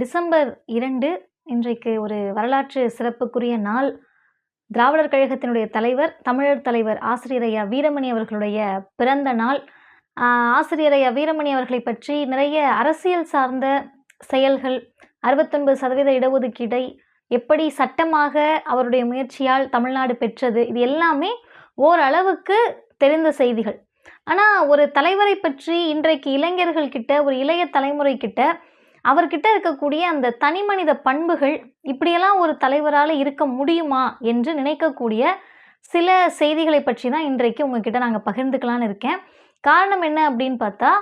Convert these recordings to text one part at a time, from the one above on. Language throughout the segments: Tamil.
டிசம்பர் 2 இன்றைக்கு ஒரு வரலாற்று சிறப்புக்குரிய நாள். திராவிடர் கழகத்தினுடைய தலைவர், தமிழர் தலைவர் ஆசிரியர் ஐயா வீரமணி அவர்களுடைய பிறந்த நாள். ஆ ஆசிரியர் ஐயா வீரமணி அவர்களைப் பற்றி நிறைய அரசியல் சார்ந்த செயல்கள், 69% இடஒதுக்கீடை எப்படி சட்டமாக அவருடைய முயற்சியால் தமிழ்நாடு பெற்றது, இது எல்லாமே ஓரளவுக்கு தெரிந்த செய்திகள். ஆனா, ஒரு தலைவரை பற்றி இன்றைக்கு இளைஞர்கள் கிட்ட, ஒரு இளைய தலைமுறை கிட்ட, அவர்கிட்ட இருக்கக்கூடிய அந்த தனிமனித பண்புகள், இப்படியெல்லாம் ஒரு தலைவரால இருக்க முடியுமா என்று நினைக்கக்கூடிய சில செய்திகளை பற்றி தான் இன்றைக்கு உங்ககிட்ட நாங்க பகிர்ந்துக்கலான்னு இருக்கேன். காரணம் என்ன அப்படின்னு பார்த்தா,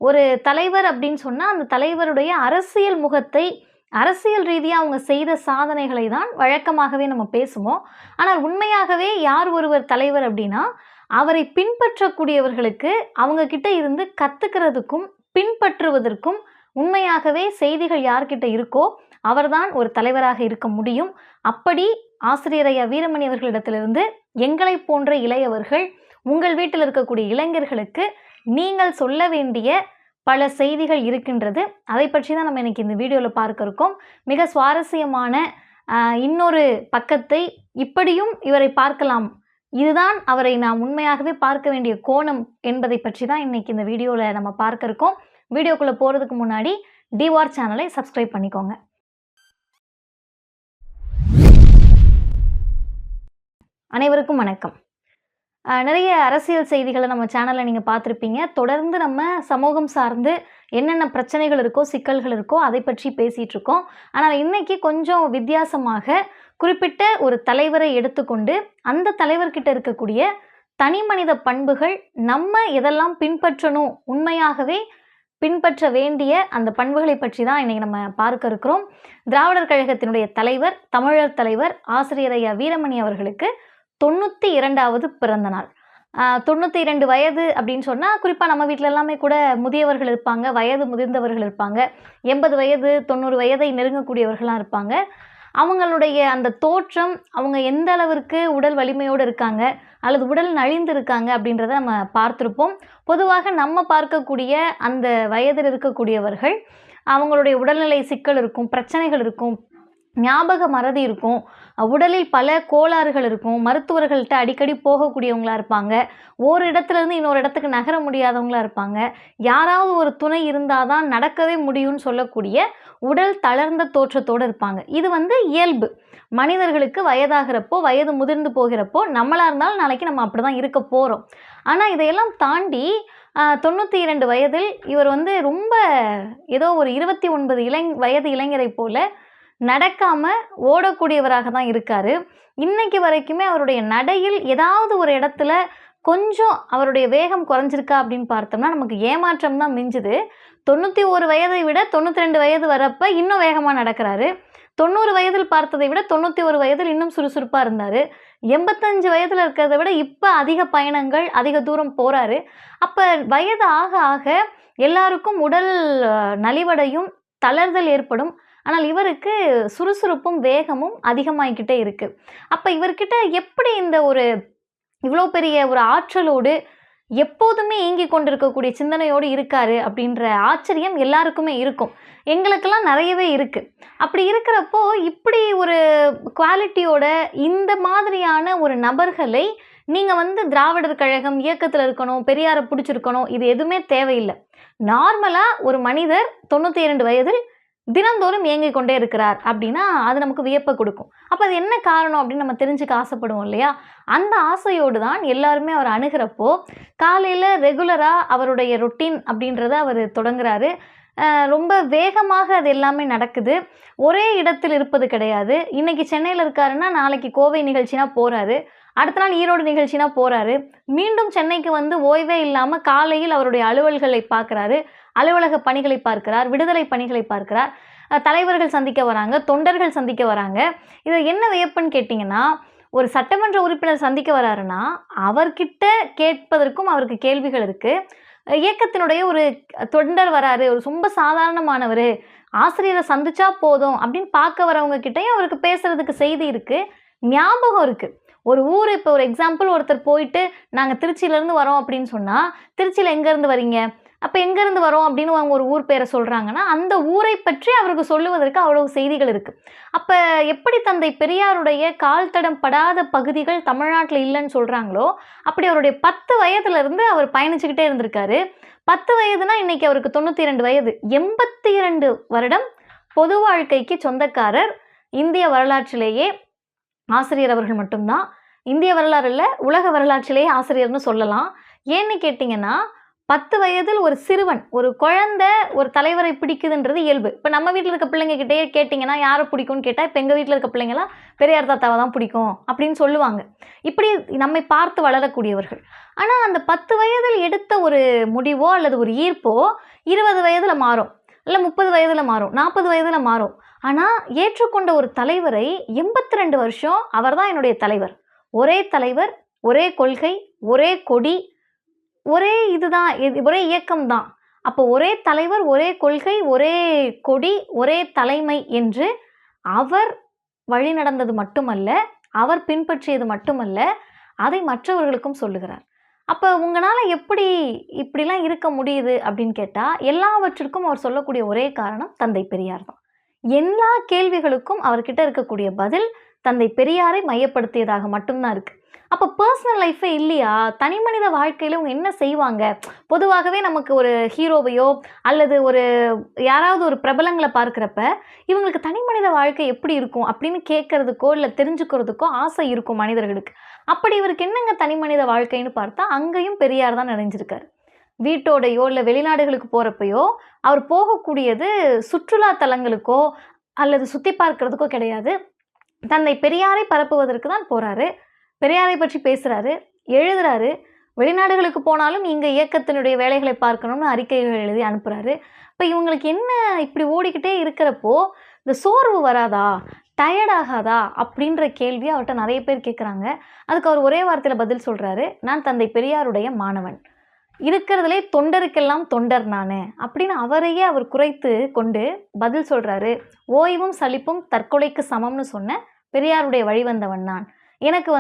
ஒரு தலைவர் அப்படின்னு சொன்னா, அந்த தலைவருடைய அரசியல் முகத்தை, அரசியல் ரீதியா அவங்க செய்த சாதனைகளை தான் வழக்கமாகவே நம்ம பேசுவோம். ஆனால் உண்மையாகவே யார் ஒருவர் தலைவர் அப்படின்னா, அவரை பின்பற்றக்கூடியவர்களுக்கு அவங்க கிட்ட இருந்து கத்துக்கிறதுக்கும், பின்பற்றுவதற்கும் உண்மையாகவே செய்திகள் யார்கிட்ட இருக்கோ அவர்தான் ஒரு தலைவராக இருக்க முடியும். அப்படி ஆசிரியர் ஐயா வீரமணி அவர்களிடத்திலிருந்து எங்களைப் போன்ற இளையவர்கள், உங்கள் வீட்டில் இருக்கக்கூடிய இளைஞர்களுக்கு நீங்கள் சொல்ல வேண்டிய பல செய்திகள் இருக்கின்றது. அதை பற்றி தான் நம்ம இன்னைக்கு இந்த வீடியோவில் பார்க்க இருக்கோம். மிக சுவாரஸ்யமான இன்னொரு பக்கத்தை, இப்படியும் இவரை பார்க்கலாம், இதுதான் அவரை நாம் உண்மையாகவே பார்க்க வேண்டிய கோணம் என்பதை பற்றி தான் இன்னைக்கு இந்த வீடியோவில் நம்ம பார்க்க இருக்கோம். வீடியோக்குள்ளே போகிறதுக்கு முன்னாடி டிவார் சேனலை சப்ஸ்கிரைப் பண்ணிக்கோங்க. அனைவருக்கும் வணக்கம். நிறைய அரசியல் செய்திகளை நம்ம சேனலில் நீங்கள் பார்த்துருப்பீங்க. தொடர்ந்து நம்ம சமூகம் சார்ந்து என்னென்ன பிரச்சனைகள் இருக்கோ, சிக்கல்கள் இருக்கோ, அதை பற்றி பேசிகிட்டு இருக்கோம். ஆனால் இன்னைக்கு கொஞ்சம் வித்தியாசமாக குறிப்பிட்ட ஒரு தலைவரை எடுத்துக்கொண்டு அந்த தலைவர்கிட்ட இருக்கக்கூடிய தனி மனித பண்புகள், நம்ம எதெல்லாம் பின்பற்றணும், உண்மையாகவே பின்பற்ற வேண்டிய அந்த பண்புகளை பற்றி தான் இன்றைக்கி நம்ம பார்க்க இருக்கிறோம். திராவிடர் கழகத்தினுடைய தலைவர், தமிழர் தலைவர் ஆசிரியர் ஐயா வீரமணி அவர்களுக்கு 92வது பிறந்த நாள். 92 வயது அப்படின்னு சொன்னால், குறிப்பாக நம்ம வீட்டில் எல்லாமே கூட முதியவர்கள் இருப்பாங்க, வயது முதிர்ந்தவர்கள் இருப்பாங்க, 80 வயது 90 வயதை நெருங்கக்கூடியவர்களாக இருப்பாங்க. அவங்களுடைய அந்த தோற்றம், அவங்க எந்த அளவிற்கு உடல் வலிமையோடு இருக்காங்க அல்லது உடல் நலிந்து இருக்காங்க அப்படின்றத நம்ம பார்த்துருப்போம். பொதுவாக நம்ம பார்க்கக்கூடிய அந்த வயதில் இருக்கக்கூடியவர்கள், அவங்களுடைய உடல்நிலை சிக்கல் இருக்கும், பிரச்சனைகள் இருக்கும், ஞாபக மறதி இருக்கும், உடலில் பல கோளாறுகள் இருக்கும், மருத்துவர்கள்ட்ட அடிக்கடி போகக்கூடியவங்களா இருப்பாங்க, ஒரு இடத்துலேருந்து இன்னொரு இடத்துக்கு நகர முடியாதவங்களா இருப்பாங்க, யாராவது ஒரு துணை இருந்தால் தான் நடக்கவே முடியும்னு சொல்லக்கூடிய உடல் தளர்ந்த தோற்றத்தோடு இருப்பாங்க. இது இயல்பு. மனிதர்களுக்கு வயதாகிறப்போ, வயது முதிர்ந்து போகிறப்போ, நம்மளாக இருந்தாலும் நாளைக்கு நம்ம அப்படி தான் இருக்க போகிறோம். ஆனால் இதையெல்லாம் தாண்டி 92 வயதில் இவர் ரொம்ப ஏதோ ஒரு 29 வயது இளைஞரை போல நடக்காம ஓடக்கூடியவராக தான் இருக்காரு. இன்னைக்கு வரைக்குமே அவருடைய நடையில் ஏதாவது ஒரு இடத்துல கொஞ்சம் அவருடைய வேகம் குறைஞ்சிருக்கா அப்படின்னு பார்த்தோம்னா நமக்கு ஏமாற்றம் தான் மிஞ்சுது. 91 வயதை விட 92 வயது வரப்ப இன்னும் வேகமாக நடக்கிறாரு. 90 வயதில் பார்த்ததை விட 91 வயதில் இன்னும் சுறுசுறுப்பாக இருந்தார். 85 வயதில் இருக்கிறத விட இப்போ அதிக பயணங்கள், அதிக தூரம் போகிறாரு. அப்போ வயது ஆக ஆக எல்லாருக்கும் உடல் நலிவடையும், தளர்தல் ஏற்படும். ஆனால் இவருக்கு சுறுசுறுப்பும் வேகமும் அதிகமாகிக்கிட்டே இருக்குது. அப்போ இவர்கிட்ட எப்படி இந்த ஒரு இவ்வளோ பெரிய ஒரு ஆற்றலோடு, எப்போதுமே இயங்கி கொண்டிருக்கக்கூடிய சிந்தனையோடு இருக்காரு அப்படின்ற ஆச்சரியம் எல்லாருக்குமே இருக்கும். எங்களுக்கெல்லாம் நிறையவே இருக்குது. அப்படி இருக்கிறப்போ இப்படி ஒரு குவாலிட்டியோட இந்த மாதிரியான ஒரு நபர்களை நீங்கள் திராவிடர் கழகம் இயக்கத்தில் இருக்கணும், பெரியாரை பிடிச்சிருக்கணும், இது எதுவுமே தேவையில்லை. நார்மலாக ஒரு மனிதர் 92 வயதில் தினந்தோறும் இயங்கிக் கொண்டே இருக்கிறார் அப்படின்னா அது நமக்கு வியப்பை கொடுக்கும். அப்போ அது என்ன காரணம் அப்படின்னு நம்ம தெரிஞ்சுக்க ஆசைப்படுவோம் இல்லையா? அந்த ஆசையோடு தான் எல்லாருமே அவர் அணுகிறப்போ காலையில் ரெகுலராக அவருடைய ரொட்டீன் அப்படின்றத அவர் தொடங்குறாரு. ரொம்ப வேகமாக அது எல்லாமே நடக்குது. ஒரே இடத்தில் இருப்பது கிடையாது. இன்றைக்கி சென்னையில் இருக்காருன்னா நாளைக்கு கோவை நிகழ்ச்சினா போகிறாரு, அடுத்த நாள் ஈரோடு நிகழ்ச்சினா போகிறாரு, மீண்டும் சென்னைக்கு ஓய்வே இல்லாமல் காலையில் அவருடைய அலுவல்களை பார்க்குறாரு, அலுவலக பணிகளை பார்க்கிறார், விடுதலை பணிகளை பார்க்கிறார், தலைவர்கள் சந்திக்க வராங்க, தொண்டர்கள் சந்திக்க வராங்க. இதில் என்ன வியப்புன்னு கேட்டிங்கன்னா, ஒரு சட்டமன்ற உறுப்பினர் சந்திக்க வராருன்னா அவர்கிட்ட கேட்பதற்கும் அவருக்கு கேள்விகள் இருக்குது. இயக்கத்தினுடைய ஒரு தொண்டர் வராரு, ஒரு ரொம்ப சாதாரணமானவர், ஆசிரியரை சந்திச்சா போதும் அப்படின்னு பார்க்க வரவங்க கிட்டையும் அவருக்கு பேசுறதுக்கு செய்தி இருக்குது, ஞாபகம் இருக்குது. ஒரு ஊர், இப்போ ஒரு எக்ஸாம்பிள், ஒருத்தர் போயிட்டு நாங்கள் திருச்சியிலேருந்து வரோம் அப்படின்னு சொன்னால், திருச்சியில் எங்கேருந்து வரீங்க, அப்போ எங்கேருந்து வரோம் அப்படின்னு அவங்க ஒரு ஊர் பேரை சொல்கிறாங்கன்னா அந்த ஊரை பற்றி அவருக்கு சொல்லுவதற்கு அவ்வளவு செய்திகள் இருக்குது. அப்போ எப்படி தந்தை பெரியாருடைய கால் தடம் படாத பகுதிகள் தமிழ்நாட்டில் இல்லைன்னு சொல்கிறாங்களோ, அப்படி அவருடைய 10 வயதுலேருந்து அவர் பயணிச்சுக்கிட்டே இருந்திருக்காரு. 10 வயதுனா இன்னைக்கு அவருக்கு 92 வயது. 82 வருடம் பொது வாழ்க்கைக்கு சொந்தக்காரர். இந்திய வரலாற்றிலேயே ஆசிரியர் அவர்கள் மட்டும்தான். இந்திய வரலாறு இல்லை, உலக வரலாற்றிலேயே ஆசிரியர்னு சொல்லலாம். ஏன்னு கேட்டிங்கன்னா 10 வயதில் ஒரு சிறுவன், ஒரு குழந்தை ஒரு தலைவரை பிடிக்குதுன்றது இயல்பு. இப்போ நம்ம வீட்டில் இருக்க பிள்ளைங்க கிட்டே கேட்டிங்கன்னா யாரை பிடிக்கும்னு கேட்டால், இப்போ எங்கள் வீட்டில் இருக்க பிள்ளைங்களாம் பெரியார் தாத்தாவை தான் பிடிக்கும் அப்படின்னு சொல்லுவாங்க. இப்படி நம்மை பார்த்து வளரக்கூடியவர்கள். ஆனால் அந்த 10 வயதில் எடுத்த ஒரு முடிவோ அல்லது ஒரு ஈர்ப்போ 20 வயதில் மாறும், இல்லை 30 வயதில் மாறும், 40 வயதில் மாறும். ஆனால் ஏற்றுக்கொண்ட ஒரு தலைவரை 82 வருஷம் அவர் தான் என்னுடைய தலைவர், ஒரே தலைவர், ஒரே கொள்கை, ஒரே கொடி, ஒரே இதுதான், ஒரே இயக்கம் தான். அப்போ ஒரே தலைவர், ஒரே கொள்கை, ஒரே கொடி, ஒரே தலைமை என்று அவர் வழி நடந்தது மட்டுமல்ல, அவர் பின்பற்றியது மட்டுமல்ல, அதை மற்றவர்களுக்கும் சொல்லுகிறார். அப்போ உங்களால் எப்படி இப்படிலாம் இருக்க முடியுது அப்படின்னு கேட்டால், எல்லாவற்றிற்கும் அவர் சொல்லக்கூடிய ஒரே காரணம் தந்தை பெரியார் தான். எல்லா கேள்விகளுக்கும் அவர்கிட்ட இருக்கக்கூடிய பதில் தந்தை பெரியாரை மையப்படுத்தியதாக மட்டும்தான் இருக்குது. அப்போ பர்சனல் லைஃபே இல்லையா? தனி மனித வாழ்க்கையில் இவங்க என்ன செய்வாங்க? பொதுவாகவே நமக்கு ஒரு ஹீரோவையோ அல்லது ஒரு யாராவது ஒரு பிரபலங்களை பார்க்குறப்ப இவங்களுக்கு தனி மனித வாழ்க்கை எப்படி இருக்கும் அப்படின்னு கேட்கறதுக்கோ இல்லை தெரிஞ்சுக்கிறதுக்கோ ஆசை இருக்கும் மனிதர்களுக்கு. அப்படி இவருக்கு என்னங்க தனி மனித வாழ்க்கைன்னு பார்த்தா அங்கேயும் பெரியார் தான் நிறைஞ்சிருக்காரு. வீட்டோடையோ இல்லை வெளிநாடுகளுக்கு போகிறப்பையோ அவர் போகக்கூடியது சுற்றுலா தலங்களுக்கோ அல்லது சுற்றி பார்க்கறதுக்கோ கிடையாது. தந்தை பெரியாரை பரப்புவதற்கு தான் போகிறாரு. பெரியாரை பற்றி பேசுகிறாரு, எழுதுறாரு. வெளிநாடுகளுக்கு போனாலும் இங்கே இயக்கத்தினுடைய வேலைகளை பார்க்கணும்னு அறிக்கைகள் எழுதி அனுப்புகிறாரு. இப்போ இவங்களுக்கு என்ன இப்படி ஓடிக்கிட்டே இருக்கிறப்போ இந்த சோர்வு வராதா, டயர்டாகாதா அப்படின்ற கேள்வியை அவர்கிட்ட நிறைய பேர் கேட்குறாங்க. அதுக்கு அவர் ஒரே வார்த்தையில் பதில் சொல்கிறாரு, நான் தந்தை பெரியாருடைய மாணவன், இருக்கிறதுலே தொண்டருக்கெல்லாம் தொண்டர் நான் அப்படின்னு அவரையே அவர் குறைத்து கொண்டு பதில் சொல்கிறாரு. ஓய்வும் சலிப்பும் தற்கொலைக்கு சமம்னு சொன்ன பெரியாருடைய வழிவந்தவன் நான். எனக்கு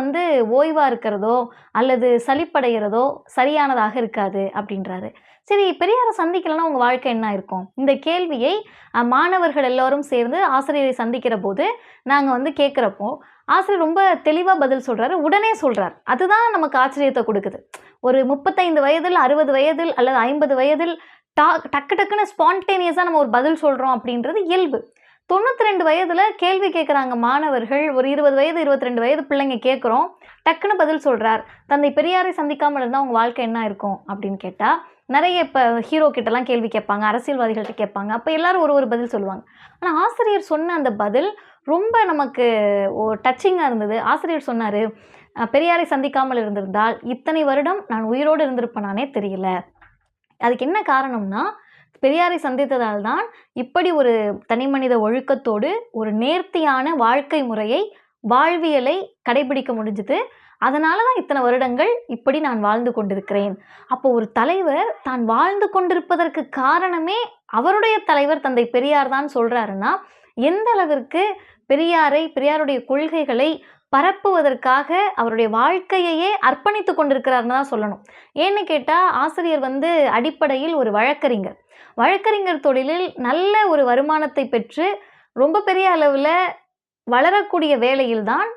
ஓய்வாக இருக்கிறதோ அல்லது சலிப்படைகிறதோ சரியானதாக இருக்காது அப்படின்றாரு. சரி, பெரியாரை சந்திக்கலைன்னா உங்கள் வாழ்க்கை என்ன இருக்கும்? இந்த கேள்வியை மாணவர்கள் எல்லோரும் சேர்ந்து ஆசிரியரை சந்திக்கிற போது நாங்கள் கேட்குறப்போ ஆசிரியர் ரொம்ப தெளிவாக பதில் சொல்கிறாரு, உடனே சொல்கிறார். அதுதான் நமக்கு ஆச்சரியத்தை கொடுக்குது. ஒரு 35 வயதில் 60 வயதில் அல்லது 50 வயதில் டக்கு டக்குன்னு ஸ்பான்டேனியஸாக நம்ம ஒரு பதில் சொல்கிறோம் அப்படின்றது இயல்பு. 92 வயதில் கேள்வி கேட்குறாங்க மாணவர்கள், ஒரு 20 வயது 22 வயது பிள்ளைங்க கேட்குறோம், டக்குன்னு பதில் சொல்கிறார். தந்தை பெரியாரை சந்திக்காமல் இருந்தால் உங்கள் வாழ்க்கை என்ன இருக்கும் அப்படின்னு கேட்டால் நிறைய இப்போ ஹீரோ கிட்டலாம் கேள்வி கேட்பாங்க, அரசியல்வாதிகள்கிட்ட கேட்பாங்க. அப்போ எல்லாரும் ஒரு பதில் சொல்லுவாங்க. ஆனால் ஆசிரியர் சொன்ன அந்த பதில் ரொம்ப நமக்கு டச்சிங்காக இருந்தது. ஆசிரியர் சொன்னார், பெரியாரை சந்திக்காமல் இருந்திருந்தால் இத்தனை வருடம் நான் உயிரோடு இருந்திருப்பேனானே தெரியல. அதுக்கு என்ன காரணம்னா, பெரியாரை சந்தித்ததால் தான் இப்படி ஒரு தனிமனித ஒழுக்கத்தோடு ஒரு நேர்த்தியான வாழ்க்கை முறையை, வாழ்வியலை கடைபிடிக்க முடிஞ்சுது. அதனால தான் இத்தனை வருடங்கள் இப்படி நான் வாழ்ந்து கொண்டிருக்கிறேன். அப்போ ஒரு தலைவர் தான் வாழ்ந்து கொண்டிருப்பதற்கு காரணமே அவருடைய தலைவர் தந்தை பெரியார் தான் சொல்கிறாருன்னா, எந்த அளவிற்கு பெரியாருடைய கொள்கைகளை பரப்புவதற்காக அவருடைய வாழ்க்கையையே அர்ப்பணித்து கொண்டிருக்கிறார்னு தான் சொல்லணும். ஏன்னு கேட்டால் ஆசிரியர் அடிப்படையில் ஒரு வழக்கறிஞர். வழக்கறிஞர் தொழிலில் நல்ல ஒரு வருமானத்தை பெற்று ரொம்ப பெரிய அளவில் வளரக்கூடிய வேளையில்தான்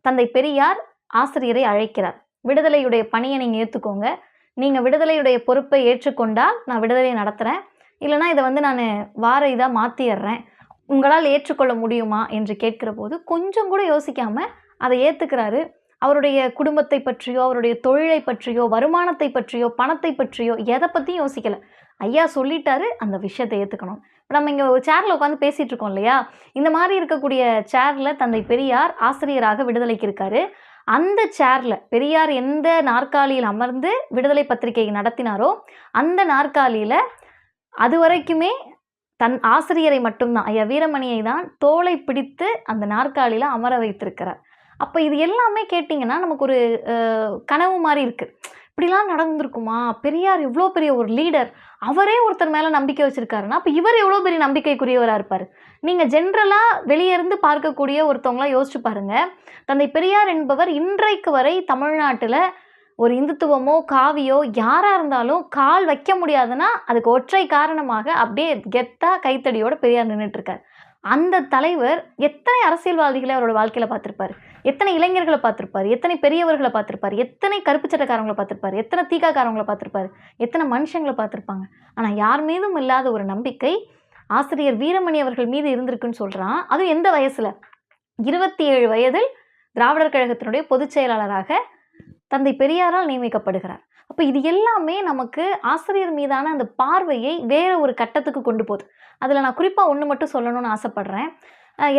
தந்தை பெரியார் ஆசிரியரை அழைக்கிறார். விடுதலையுடைய பணியை நீங்கள் ஏற்றுக்கோங்க, நீங்கள் விடுதலையுடைய பொறுப்பை ஏற்றுக்கொண்டால் நான் விடுதலையை நடத்துகிறேன், இல்லைனா இதை நான் வார இதாக மாற்றிடுறேன், உங்களால் ஏற்றுக்கொள்ள முடியுமா என்று கேட்கிற போது கொஞ்சம் கூட யோசிக்காமல் அதை ஏற்றுக்கிறாரு. அவருடைய குடும்பத்தை பற்றியோ அவருடைய தொழிலை பற்றியோ வருமானத்தை பற்றியோ பணத்தை பற்றியோ எதை பற்றியும் யோசிக்கலை. ஐயா சொல்லிட்டாரு, அந்த விஷயத்தை ஏற்றுக்கணும். இப்போ நம்ம இங்கே ஒரு சேரில் உட்காந்து பேசிகிட்டு இருக்கோம் இல்லையா, இந்த மாதிரி இருக்கக்கூடிய சேரில் தந்தை பெரியார் ஆசிரியராக விடுதலைக்கு இருக்காரு. அந்த சேரில் பெரியார் எந்த நாற்காலியில் அமர்ந்து விடுதலை பத்திரிகை நடத்தினாரோ அந்த நாற்காலியில் அது வரைக்குமே தன் ஆசிரியரை மட்டும்தான், ஐயா வீரமணியை தான் தோளை பிடித்து அந்த நாற்காலியில் அமர வைத்திருக்கிறார். அப்போ இது எல்லாமே கேட்டிங்கன்னா நமக்கு ஒரு கனவு மாதிரி இருக்குது. இப்படிலாம் நடந்திருக்குமா? பெரியார் இவ்வளோ பெரிய ஒரு லீடர், அவரே ஒருத்தர் மேலே நம்பிக்கை வச்சுருக்காருன்னா அப்போ இவர் எவ்வளோ பெரிய நம்பிக்கைக்குரியவராக இருப்பார். நீங்கள் ஜென்ரலாக வெளியே இருந்து பார்க்கக்கூடிய ஒருத்தவங்களாம் யோசிச்சு பாருங்கள். தந்தை பெரியார் என்பவர் இன்றைக்கு வரை தமிழ்நாட்டில் ஒரு இந்துத்துவமோ, காவியோ யாரா இருந்தாலும் கால் வைக்க முடியாதுன்னா, அதுக்கு ஒற்றை காரணமாக அப்படியே கெத்தா கைத்தடியோட பெரியார் நின்னுட்டு இருக்காரு. அந்த தலைவர் எத்தனை அரசியல்வாதிகளை அவரோட வாழ்க்கையில பார்த்திருப்பாரு. எத்தனை இளைஞர்கள பார்த்திருப்பாரு. எத்தனை பெரியவர்கள பார்த்திருப்பாரு. எத்தனை கருப்பு சட்டைக்காரங்கள பார்த்திருப்பாரு. எத்தனை தீக்காக்காரங்கள பார்த்திருப்பாரு. எத்தனை மனுஷங்கள பார்த்திருப்பாங்க. ஆனா யார் மீதும் இல்லாத ஒரு நம்பிக்கை ஆசிரியர் வீரமணி அவர்கள் மீது இருந்திருக்குன்னு சொல்றான். அதுவும் எந்த வயசுல? 27 வயதில் திராவிடர் கழகத்தினுடைய பொதுச் செயலாளராக தந்தை பெரியாரால் நியமிக்கப்படுகிறார். அப்ப இது எல்லாமே நமக்கு ஆசிரியர் மீதான அந்த பார்வையை வேற ஒரு கட்டத்துக்கு கொண்டு போகுது. அதுல நான் குறிப்பா ஒண்ணு மட்டும் சொல்லணும்னு ஆசைப்படுறேன்.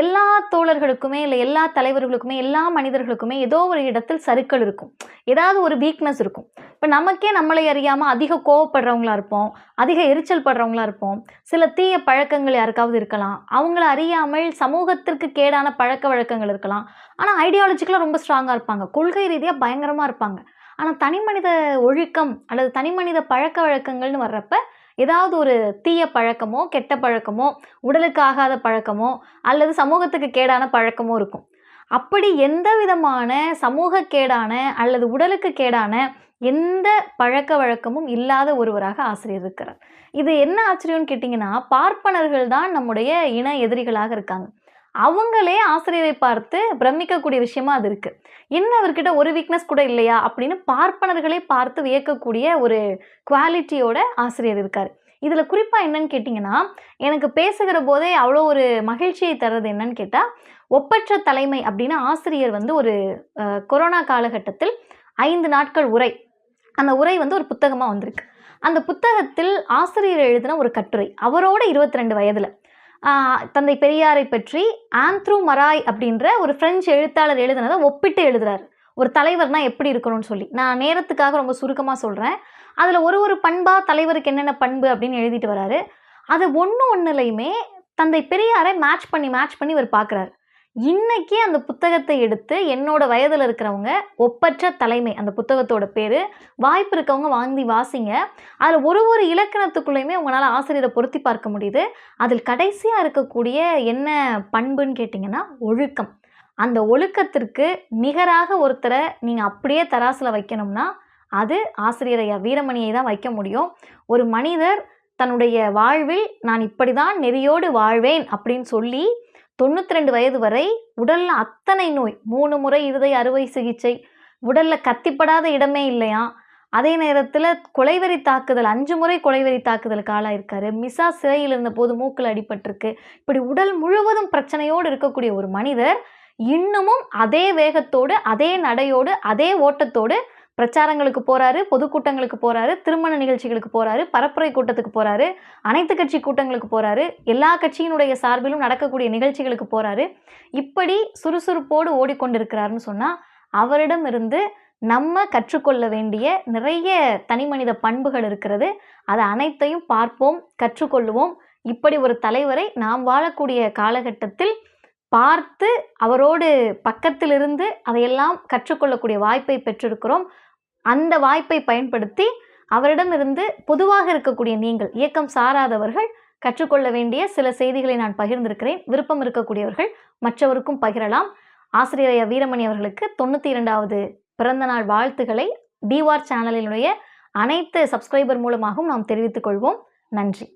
எல்லா தோழர்களுக்குமே, இல்ல எல்லா தலைவர்களுக்குமே, எல்லா மனிதர்களுக்குமே ஏதோ ஒரு இடத்தில் சறுக்கல் இருக்கும். ஏதாவது ஒரு வீக்னஸ் இருக்கும். இப்ப நமக்கே நம்மளை அறியாம அதிக கோவப்படுறவங்களா இருப்போம். அதிக எரிச்சல் படுறவங்களா இருப்போம். சில தீய பழக்கங்கள் யாருக்காவது இருக்கலாம். அவங்கள அறியாமல் சமூகத்திற்கு கேடான பழக்கவழக்கங்கள் இருக்கலாம். ஆனா ஐடியாலஜிக்கலா ரொம்ப ஸ்ட்ராங்கா இருப்பாங்க. கொள்கை ரீதியா பயங்கரமா இருப்பாங்க. ஆனா தனிமனித ஒழுக்கம் அல்லது தனிமனித பழக்கவழக்கங்கள்னு வர்றப்ப ஏதாவது ஒரு தீய பழக்கமோ, கெட்ட பழக்கமோ, உடலுக்கு ஆகாத பழக்கமோ, அல்லது சமூகத்துக்கு கேடான பழக்கமோ இருக்கும். அப்படி எந்த விதமான சமூக கேடான அல்லது உடலுக்கு கேடான எந்த பழக்கவழக்கமும் இல்லாத ஒருவராக ஆசிரியர் இருக்கிறார். இது என்ன ஆச்சரியம்னு கேட்டீங்கன்னா, பார்ப்பனர்கள் தான் நம்முடைய இன எதிரிகளாக இருக்காங்க. அவங்களே ஆசிரியரை பார்த்து பிரமிக்கக்கூடிய விஷயமா அது இருக்கு. என்ன அவர்கிட்ட ஒரு வீக்னஸ் கூட இல்லையா? அப்படின்னு பார்ப்பனர்களே பார்த்து வியக்கக்கூடிய ஒரு குவாலிட்டியோட ஆசிரியர் இருக்காரு. இதுல குறிப்பா என்னன்னு கேட்டீங்கன்னா, எனக்கு பேசுகிற போதே அவ்வளோ ஒரு மகிழ்ச்சியை தர்றது என்னன்னு கேட்டா, ஒப்பற்ற தலைமை அப்படின்னு ஆசிரியர் வந்து ஒரு கொரோனா காலகட்டத்தில் 5 நாட்கள் உரை. அந்த உரை வந்து ஒரு புத்தகமா வந்திருக்கு. அந்த புத்தகத்தில் ஆசிரியர் எழுதின ஒரு கட்டுரை. அவரோட 22 வயதுல. தந்தை பெரியாரை பற்றி ஆந்த்ரு மராய் அப்படின்ற ஒரு பிரெஞ்சு எழுத்தாளர் எழுதினதை ஒப்பிட்டு எழுதுறாரு. ஒரு தலைவர்னா எப்படி இருக்கணும்னு சொல்லி. நான் நேரத்துக்காக ரொம்ப சுருக்கமா சொல்றேன். அதுல ஒரு பண்பா தலைவருக்கு என்னென்ன பண்பு அப்படின்னு எழுதிட்டு வராரு. அது ஒண்ணுலயுமே தந்தை பெரியாரை மேட்ச் பண்ணி இவர் பார்க்குறாரு. இன்னைக்கு அந்த புத்தகத்தை எடுத்து என்னோட வயதுல இருக்கிறவங்க ஒப்பற்ற தலைமை அந்த புத்தகத்தோட பேரு. வாய்ப்பு இருக்கவங்க வாங்கி வாசிங்க. அதுல ஒரு இலக்கணத்துக்குள்ளேயுமே உங்களால ஆசிரியரை பொருத்தி பார்க்க முடியுது. அதில் கடைசியா இருக்கக்கூடிய என்ன பண்புன்னு கேட்டீங்கன்னா ஒழுக்கம். அந்த ஒழுக்கத்திற்கு நிகராக ஒருத்தரை நீங்க அப்படியே தராசுல வைக்கணும்னா அது ஆசிரியர் ஐயா வீரமணியை தான் வைக்க முடியும். ஒரு மனிதர் தன்னுடைய வாழ்வில் நான் இப்படிதான் நெறியோடு வாழ்வேன் அப்படின்னு சொல்லி 92 வயது வரை உடல்ல அத்தனை நோய், 3 முறை இருதய அறுவை சிகிச்சை, உடல்ல கத்திப்படாத இடமே இல்லையாம். அதே நேரத்துல கொலைவெறி தாக்குதல் 5 முறை கொலைவெறி தாக்குதலுக்கு ஆளாயிருக்காரு. மிசா சிறையில் இருந்த போது மூக்குல அடிபட்டிருக்கு. இப்படி உடல் முழுவதும் பிரச்சனையோடு இருக்கக்கூடிய ஒரு மனிதர் இன்னமும் அதே வேகத்தோடு, அதே நடையோடு, அதே ஓட்டத்தோடு பிரச்சாரங்களுக்கு போறாரு, பொதுக்கூட்டங்களுக்கு போறாரு, திருமண நிகழ்ச்சிகளுக்கு போறாரு, பரப்புரை கூட்டத்துக்கு போறாரு, அனைத்து கட்சி கூட்டங்களுக்கு போறாரு, எல்லா கட்சியினுடைய சார்பிலும் நடக்கக்கூடிய நிகழ்ச்சிகளுக்கு போறாரு. இப்படி சுறுசுறுப்போடு ஓடிக்கொண்டிருக்கிறாருன்னு சொன்னா அவரிடமிருந்து நம்ம கற்றுக்கொள்ள வேண்டிய நிறைய தனிமனித பண்புகள் இருக்கிறது. அது அனைத்தையும் பார்ப்போம், கற்றுக்கொள்ளுவோம். இப்படி ஒரு தலைவரை நாம் வாழக்கூடிய காலகட்டத்தில் பார்த்து அவரோடு பக்கத்திலிருந்து அதையெல்லாம் கற்றுக்கொள்ளக்கூடிய வாய்ப்பை பெற்றிருக்கிறோம். அந்த வாய்ப்பை பயன்படுத்தி அவரிடமிருந்து பொதுவாக இருக்கக்கூடிய நீங்கள் இயக்கம் சாராதவர்கள் கற்றுக்கொள்ள வேண்டிய சில செய்திகளை நான் பகிர்ந்திருக்கிறேன். விருப்பம் இருக்கக்கூடியவர்கள் மற்றவருக்கும் பகிரலாம். ஆசிரியர் ஐயா வீரமணி அவர்களுக்கு 92வது பிறந்தநாள் வாழ்த்துக்களை டிவார் சேனலினுடைய அனைத்து சப்ஸ்கிரைபர் மூலமாகவும் நாம் தெரிவித்துக் கொள்வோம். நன்றி.